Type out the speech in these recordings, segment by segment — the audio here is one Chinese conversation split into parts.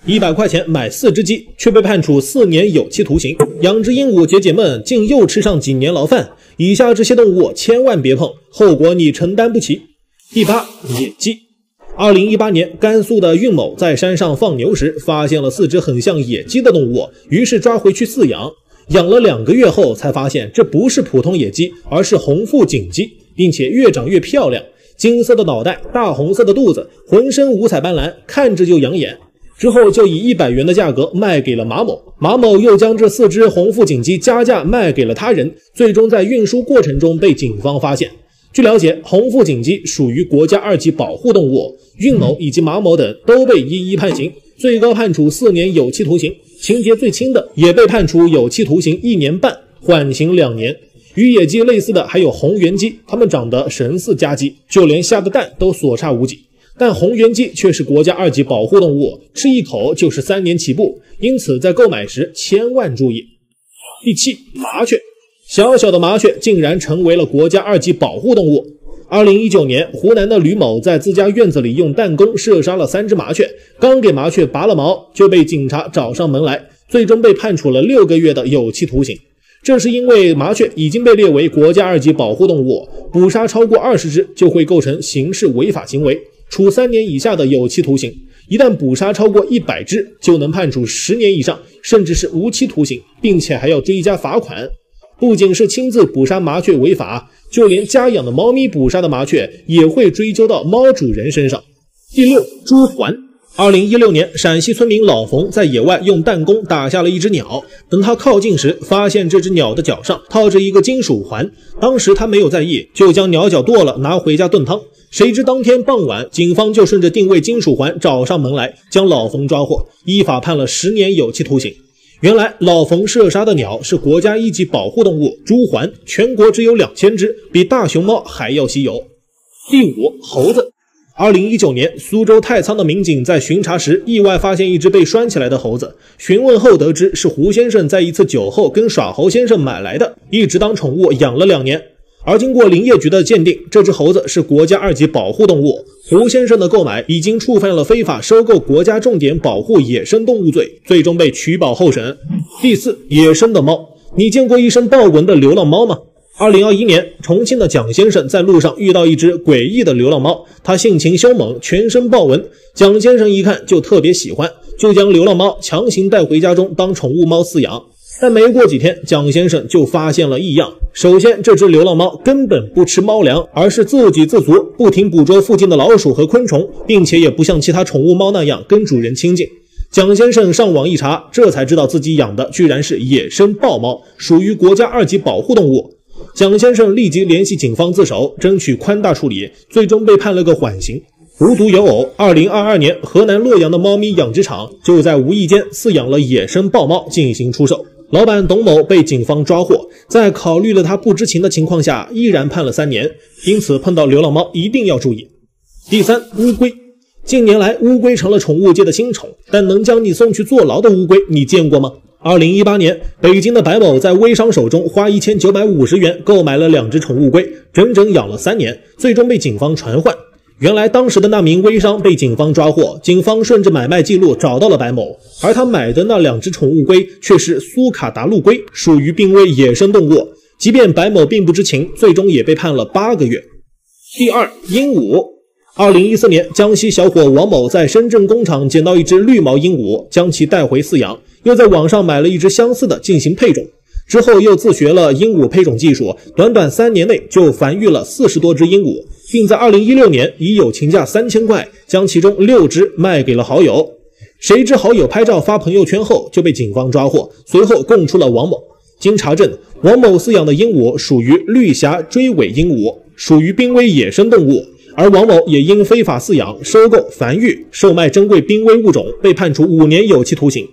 100块钱买4只鸡，却被判处4年有期徒刑。养只鹦鹉解闷，竟又吃上几年牢饭。以下这些动物千万别碰，后果你承担不起。第8，野鸡。2018年，甘肃的运某在山上放牛时，发现了4只很像野鸡的动物，于是抓回去饲养。养了2个月后，才发现这不是普通野鸡，而是红腹锦鸡，并且越长越漂亮，金色的脑袋，大红色的肚子，浑身五彩斑斓，看着就养眼。之后就以100元的价格卖给了马某，马某又将这4只红腹锦鸡加价卖给了他人，最终在运输过程中被警方发现。据了解，红腹锦鸡属于国家2级保护动物，运某以及马某等都被一一判刑，最高判处4年有期徒刑，情节最轻的也被判处有期徒刑1年半，缓刑2年。与野鸡类似的还有红原鸡，它们长得神似家鸡，就连下的蛋都所差无几。但红原鸡却是国家2级保护动物，吃一口就是3年起步，因此在购买时千万注意。第7，麻雀。小小的麻雀竟然成为了国家2级保护动物。2019年，湖南的吕某在自家院子里用弹弓射杀了3只麻雀，刚给麻雀拔了毛，就被警察找上门来，最终被判处了6个月的有期徒刑。这是因为麻雀已经被列为国家2级保护动物，捕杀超过20只就会构成刑事违法行为，处3年以下的有期徒刑，一旦捕杀超过100只，就能判处10年以上，甚至是无期徒刑，并且还要追加罚款。不仅是亲自捕杀麻雀违法，就连家养的猫咪捕杀的麻雀也会追究到猫主人身上。第6，朱鹮。2016年，陕西村民老冯在野外用弹弓打下了一只鸟，等他靠近时，发现这只鸟的脚上套着一个金属环，当时他没有在意，就将鸟脚剁了拿回家炖汤。谁知当天傍晚，警方就顺着定位金属环找上门来，将老冯抓获，依法判了10年有期徒刑。原来老冯射杀的鸟是国家1级保护动物朱鹮，全国只有2000只，比大熊猫还要稀有。第5，猴子。2019年，苏州太仓的民警在巡查时意外发现一只被拴起来的猴子，询问后得知是胡先生在一次酒后跟耍猴先生买来的，一直当宠物养了2年。而经过林业局的鉴定，这只猴子是国家2级保护动物，胡先生的购买已经触犯了非法收购国家重点保护野生动物罪，最终被取保候审。第4，野生的猫。你见过一身豹纹的流浪猫吗？2021年，重庆的蒋先生在路上遇到一只诡异的流浪猫，它性情凶猛，全身豹纹。蒋先生一看就特别喜欢，就将流浪猫强行带回家中当宠物猫饲养。但没过几天，蒋先生就发现了异样。首先，这只流浪猫根本不吃猫粮，而是自给自足，不停捕捉附近的老鼠和昆虫，并且也不像其他宠物猫那样跟主人亲近。蒋先生上网一查，这才知道自己养的居然是野生豹猫，属于国家2级保护动物。蒋先生立即联系警方自首，争取宽大处理，最终被判了个缓刑。无独有偶，2022年，河南洛阳的猫咪养殖场就在无意间饲养了野生豹猫进行出售。老板董某被警方抓获，在考虑了他不知情的情况下，依然判了3年。因此，碰到流浪猫一定要注意。第3，乌龟。近年来，乌龟成了宠物界的新宠，但能将你送去坐牢的乌龟，你见过吗？2018年，北京的白某在微商手中花1950元购买了2只宠物龟，整整养了3年，最终被警方传唤。原来当时的那名微商被警方抓获，警方顺着买卖记录找到了白某，而他买的那2只宠物龟却是苏卡达陆龟，属于濒危野生动物。即便白某并不知情，最终也被判了8个月。第2，鹦鹉。2014年，江西小伙王某在深圳工厂捡到一只绿毛鹦鹉，将其带回饲养，又在网上买了一只相似的进行配种。之后又自学了鹦鹉配种技术，短短3年内就繁育了40多只鹦鹉，并在2016年以友情价3000块将其中6只卖给了好友。谁知好友拍照发朋友圈后就被警方抓获，随后供出了王某。经查证，王某饲养的鹦鹉属于绿颊追尾鹦鹉，属于濒危野生动物，而王某也因非法饲养、收购、繁育、售卖珍贵濒危物种被判处5年有期徒刑。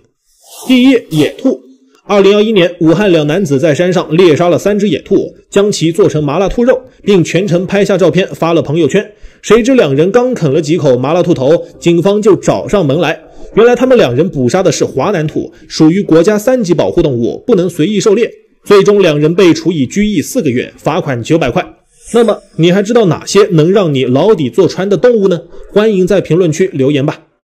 第1，野兔。2021年，武汉2男子在山上猎杀了3只野兔，将其做成麻辣兔肉，并全程拍下照片发了朋友圈。谁知2人刚啃了几口麻辣兔头，警方就找上门来。原来他们2人捕杀的是华南兔，属于国家3级保护动物，不能随意狩猎。最终2人被处以拘役4个月，罚款900块。那么你还知道哪些能让你牢底坐穿的动物呢？欢迎在评论区留言吧。